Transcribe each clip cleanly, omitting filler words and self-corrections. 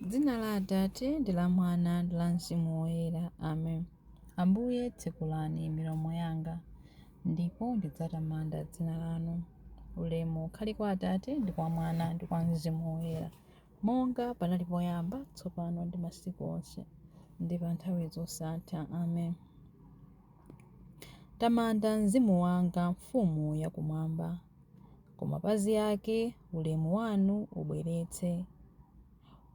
Dzina la Atate ndi la Mwana ndi la Mzimu Woyera. Amen. Ambuye tsekulani milomo yanga, ndipo ndidzatamanda dzina lanu. Ulemu ukhale kwa Atate ndi kwa Mwana ndi kwa Mzimu Woyera, monga panali poyamba, tsopano ndi masiku onse, ndi pa nthawi zosatha. Amen. Tamanda mzimu wanga mfumu yakumwamba, ku mapazi ake ulemu wanu ubweretse.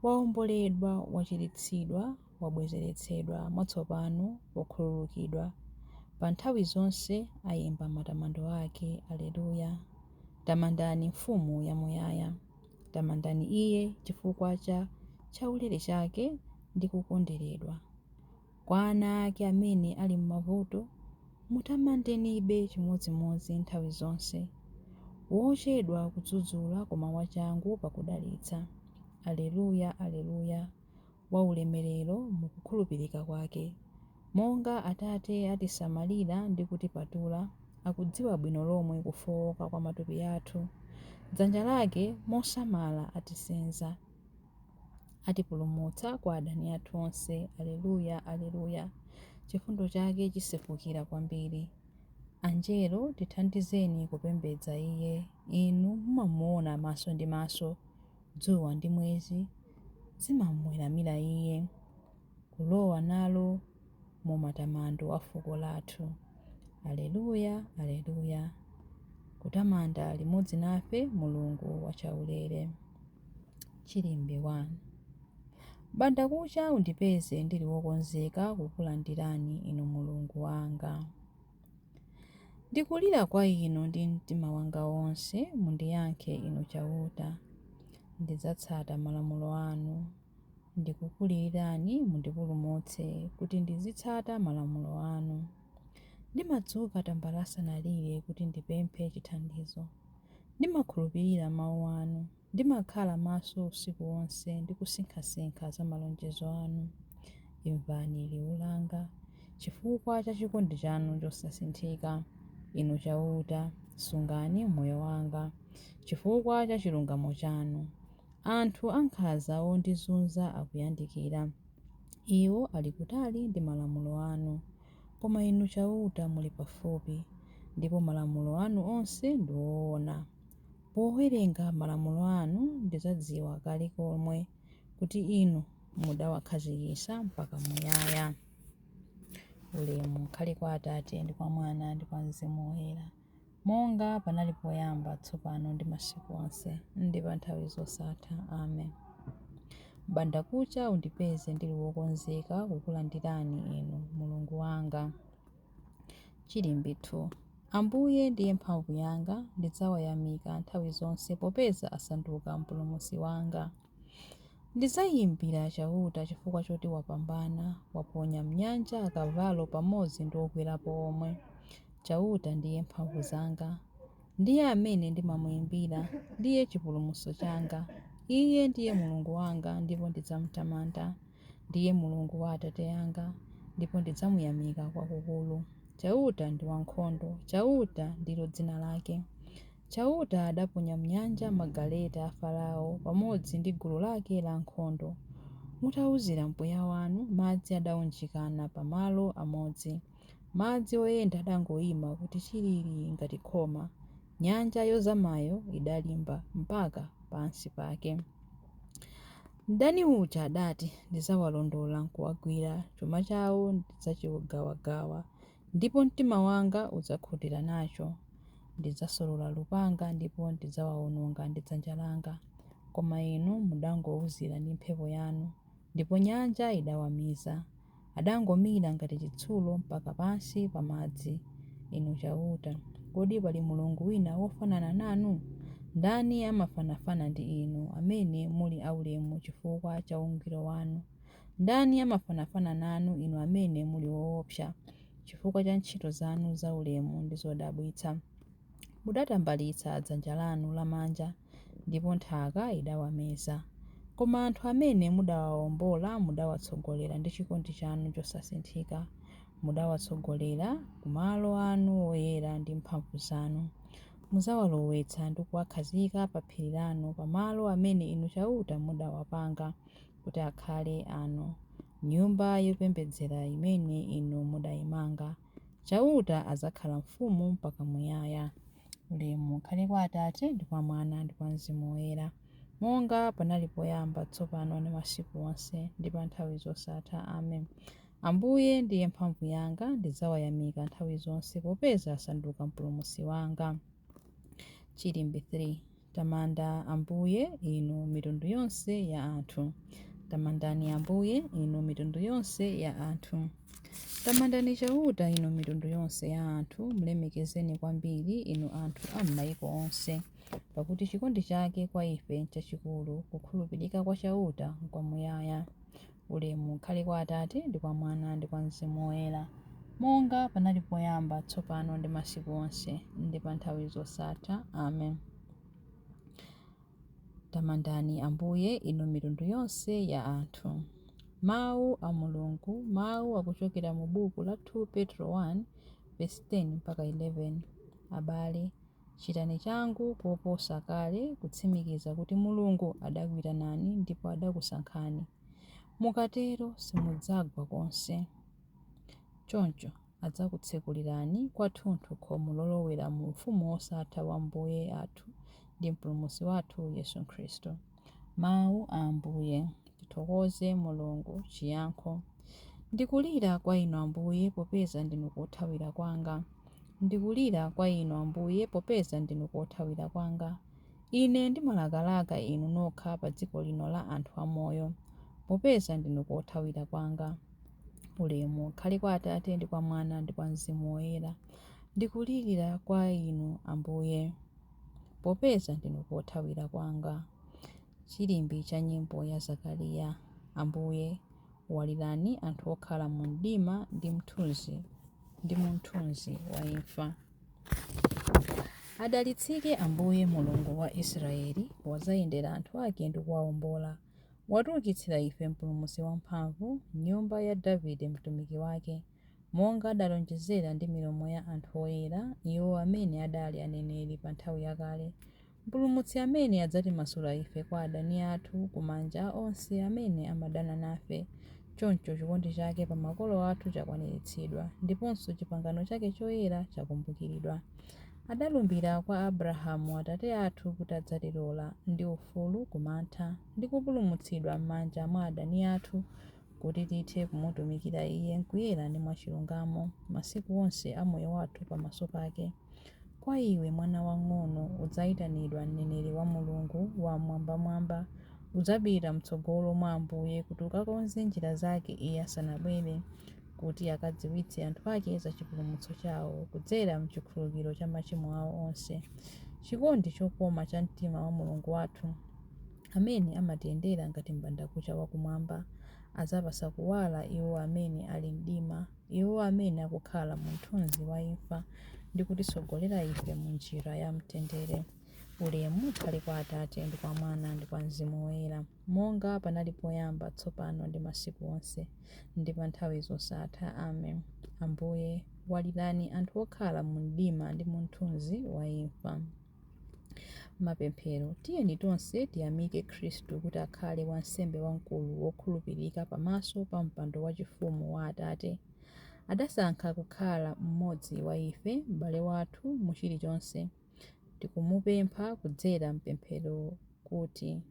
Waomboledwa, wachiritsidwa, wabwezeretsedwa mwatsopano, wakhululukidwa. Pa nthawi zonse ayimba matamando ake. Aleluya. Tamandani mfumu yamuyaya. Tamandani iye chifukwa cha chaulere chake ndi kukondweredwa. Kwa ana ake amene ali m'mavuto, mutamandenibe chimodzimodzi nthawi zonse. Wochedwa kudzudzula koma wachangu pakudalitsa. Aleluya, aleluya. Wa ulemerero mukukhulupirika kwake. Monga Atate atisamalira ndi kutipatula, akudziwa bwino lomwe kufowoka kwa matupi athu. Dzanja lake mosamala atisenza, atipulumutsa kwa adani athu onse. Aleluya, aleluya. Chifundo chake chisefukira kwambiri. Anjelo tithandizeni kupembedza iye. Inu mumamuona maso ndi maso, dzuwa ndi mwezi zimamweramira iye. Kulowa nalo mu matamando a fuko lathu. Aleluya, aleluya. Kutamanda limodzi nafe Mulungu wachaulere. Chilimbe 1. Banda kucha undipeze ndili wokonzeka kukulandirani inu Mulungu wanga. Ndikulira kwa inu ndi mtima wanga wonse, mundiyankhe inu chauta. Ndidzatsata malamulo anu. Ndikukulirani mundipulumutse kuti ndizitsata malamulo anu. Ndimadzuka tambala asanalire kuti ndipemphe chithandizo. Ndimakhulupirira mawu anu. Ndimakhala maso usiku wonse ndikusinkhasinkha za malonjezo anu. Imvani liwu langa chifukwa cha chikondi chanu chosasinthika. Inu chauta, sungani moyo wanga chifukwa cha chilungamo chanu. Anthu ankhanza ondizunza akuyandikira. Iwo ali kutali ndi malamulo anu, koma inu chauta muli pafupi, ndipo malamulo anu onse ndi woona. Powerenga malamulo anu ndidzadziwa kale komwe kuti inu mudawakhazikitsa mpaka muyaya. Ulemu ukhale kwa Atate ndi kwa Mwana ndi kwa Mzimu Woyera, monga panali poyamba, tsopano ndi masiku onse, ndi pa nthawi zosatha. Amen. Banda kucha undipeze ndili wokonzeka kukulandirani inu Mulungu wanga. Chilimbe 2. Ambuye ndiye mphamvu yanga, ndidzawayamika nthawi zonse popeza asanduka mpulumutsi wanga. Ndidzayimbira chauta chifukwa choti wapambana, waponya mnyanja akavalo pamodzi ndi okwerapo omwe. Chauta ndiye mphamvu zanga, ndiye amene ndimamuyimbira, ndiye chipulumutso changa. Iye ndiye Mulungu wanga ndipo ndidzamutamanda. Ndiye Mulungu wa Atate anga ndipo ndidzamuyamika kwakukulu. Chauta ndi wankhondo, chauta ndilo dzina lake. Chauta adaponya mnyanja magaleta a Farao pamodzi ndi gulu lake la nkhondo. Mutawuzira mpweya wanu, madzi adawunjikana pamalo amodzi. Madzi oyenda adangoyima kuti chilili ngati khoma. Nyanja yozamayo idalimba mpaka pansi pake. Mdani uja adati, ndidzawalondola nkuwagwira, chuma chawo ndidzachiwagawagawa, ndipo mtima wanga udzakhutira nacho. Ndidzasolola lupanga ndipo ndidzawawononga ndi dzanja langa. Koma inu mudangowuzira ndi mphepo yanu, ndipo nyanja idawamiza. Adangomira ngati chitsulo mpaka pansi pa madzi. Inu chauta, kodi pali mulungu wina wofanana nanu? Ndani amafanafana ndi inu, amene muli aulemu chifukwa cha ungwiro wanu? Ndani amafanafana nanu, inu amene muli woopsa chifukwa cha ntchito zanu zaulemu ndi zodabwitsa? Mudatambalitsa dzanja lanu lamanja, ndipo nthaka idawameza. Koma anthu amene mudawawombola mudawatsogolera ndi chikondi chanu chosasinthika. Mudawatsogolera ku malo anu oyera ndi mphamvu zanu. Mudzawalowetsa ndi kuwakhazika pa phiri lanu, pa malo amene inu chauta mudawapanga. kuti akhale ano, nyumba yopembedzera imene inu mudayimanga. Chauta adzakhala mfumu mpaka muyaya. Ulemu ukhale kwa Atate ndi kwa Mwana ndi kwa Mzimu Woyera, monga panali poyamba, tsopano ndi masiku onse ndi pa nthawi zosatha. Amen. Ambuye ndiye mphamvu yanga, ndidzawayamika nthawi zonse, popeza asanduka mpulumutsi wanga. Chilimbi 3. Tamanda Ambuye inu mitundu yonse ya anthu. Tamandani Ambuye inu mitundu yonse ya anthu. Tamandani Chauta inu mitundu yonse ya anthu, mulemekezeni kwambiri inu anthu a m'mayiko onse, pakuti chikondi chake kwa ife n'chachikulu, kukhulupirika kwa Chauta n'kwamuyaya. Ulemu ukhale kwa Atate ndi kwa Mwana ndi kwa Mzimu Woyera, monga panali poyamba, tsopano ndi masiku onse ndi pa nthawi zosatha. Amen. Tamandani Ambuye inu mitundu yonse ya anthu. Mawu a Mulungu, mawu akuchokera mu buku la 2 Petro 1:10 mpaka 11. Abale, chitani changu koposa kale kutsimikiza kuti Mulungu adakuyitanani ndipo adakusankhani. Mukatero simudzagwa konse. Choncho adzakutsekulirani kwathunthu khomo lolowera mu ufumu wosatha wa Ambuye athu ndi mpulumutsi wathu Yesu Khristu. Mawu a Ambuye. Tithokoze Mulungu. Chiyankho. Ndikulira kwa inu Ambuye, popeza ndinu kothawira kwanga. Ndikulira kwa inu Ambuye, popeza ndinu kothawira kwanga. Ine ndimalakalaka inu nokha pa dziko lino la anthu amoyo, popeza ndinu kothawira kwanga. Ulemu ukhale kwa Atate ndi kwa Mwana ndi kwa Mzimu Woyera. Ndikulirira kwa inu Ambuye, popeza ndinu kothawira kwanga. Chilimbi cha nyimbo ya Zakariya. Ambuye, walirani anthu okhala mu mdima ndi mu mthunzi wa imfa. Adalitsike Ambuye Mulungu wa Israeli, wadzayendera anthu ake ndi kuwawombola. Watiukitsira ife mpulumutsi wamphamvu, nyumba ya Davide mtumiki wake, monga adalonjezera ndi milomo ya anthu oyera, iwo amene adali aneneri pa nthawi yakale. Mpulumutsi amene adzatimasula ife kwa adani athu, ku manja a onse amene amadana nafe. Choncho chikondi chake pa makolo athu chakwaniritsidwa, ndiponso pangano chake choyera chakumbukiridwa. Adalumbira kwa Abrahamu atate athu kuti adzatilola ndi ufulu kumantha ndi kupulumutsidwa m'manja mwa adani athu, kuti tithe kumutumikira Iye mkuyera ndi mwachilungamo masiku onse a moyo wathu pamaso pake. Kwa iwe mwana wang'ono udzayitanidwa mneneri wa Mulungu wa mwambamwamba, udzapita mtsogolo mwa Ambuye kuti ukakonze njira zake Iye asanabwere, kuti akadziwitse anthu ake za chipulumutso chawo kudzera mchikhululukiro cha machimo awo onse. Chikondi chokoma cha mtima wa Mulungu wathu, amene amatiyendera ngati m'bandakucha wakumwamba, adzapasa kuwala iwo amene ali mdima, iwo amene akukhala mu mthunzi wa imfa, ndi kutisogolera ife mu njira ya mtendere. Ulemu ukhale kwa Atate ndi kwa Mwana ndi kwa Mzimu Woyera, monga panali poyamba, tsopano ndi masiku onse ndi pa nthawi zosatha. Amen. Ambuye, walirani anthu okhala mu mdima ndi mu mthunzi wa imfa. Mapemphero. Tiyeni tonse tiyamike Khristu kuti akhale wansembe wamkulu wokhulupirika pamaso pa mpando wachifumu wa Atate. Adasankha kukhala mmodzi wa ife, m'bale wathu mu chilichonse. Tikumupempha kudzera mpemphero kuti: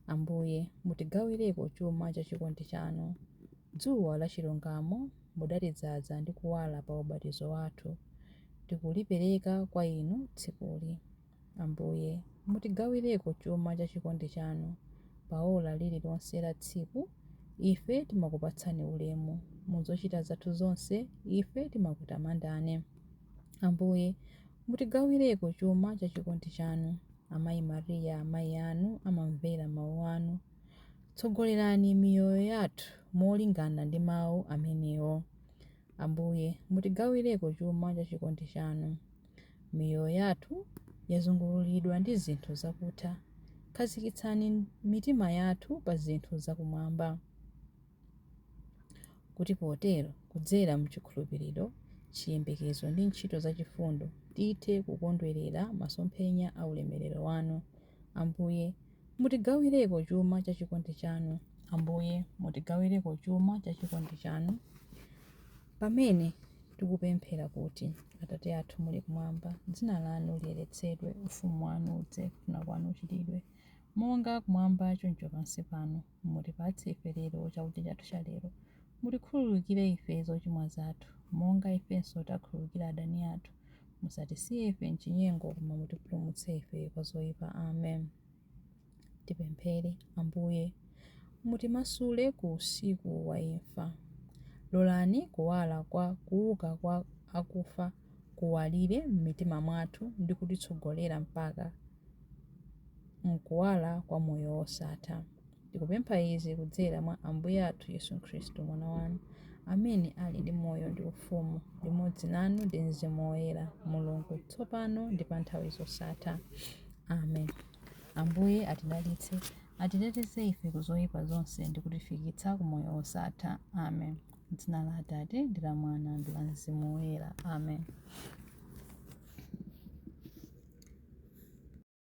Ambuye, mutigawireko chuma cha chikondi chanu. Dzuwa la chilungamo mudatidzaza ndi kuwala pa ubatizo wathu. Tikulipereka kwa inu tsikuli. Ambuye, mutigawireko chuma cha chikondi chanu. Pa ola lililonse la tsiku, ife timakupatsani ulemu. Mu zochita zathu zonse, ife timakutamandani. Ambuye, mutigawireko chuma cha chikondi chanu. Amayi Mariya, amayi anu, amamvera mawu anu. Tsogolerani miyoyo yathu molingana ndi mawu amenewo. Ambuye, mutigawireko chuma cha chikondi chanu. Miyoyo yathu yazungululidwa ndi zinthu zakutha. Khazikitsani mitima yathu pa zinthu zakumwamba, kuti potero kudzera mchikhulupiriro, chiyembekezo ndi ntchito zachifundo tithe kukondwerera masomphenya a ulemerero wanu. Ambuye, mutigawireko chuma cha chikondi chanu. Ambuye mutigawireko chuma cha chikondi chanu pamene tikupemphera kuti Atate athu muli kumwamba, dzina lanu liyeretsedwe, ufumu wanu udze, kufuna kwanu kuchitidwe monga kumwamba choncho pansi pano. Mutipatse ife lero chakudya chathu cha lero. Mutikhululukire ife zochimwa zathu monga ifenso takhululukira adani athu. Musatisiye ife mchinyengo, koma mutipulumutse ife kwa zoyipa. Amen. Tipemphere. Ambuye mutimasule ku usiku wa imfa. Lolani kuwala kwa kuuka kwa akufa kuwalire m'mitima mwathu ndi kutitsogolera mpaka mkuwala kwa moyo wosatha. Tikupempha izi kudzera mwa Ambuye athu Yesu Khristu mwana wanu, amene ali ndi moyo ndi ufumu limodzi nanu ndi Mzimu Woyera, Mulungu tsopano ndi pa nthawi zosatha. Amen. Ambuye atidalitse, atiteteze ife ku zoyipa zonse ndi kutifikitsa ku moyo wosatha. Amen. M'dzina la Atate ndi la Mwana ndi la Mzimu Woyera. Amen.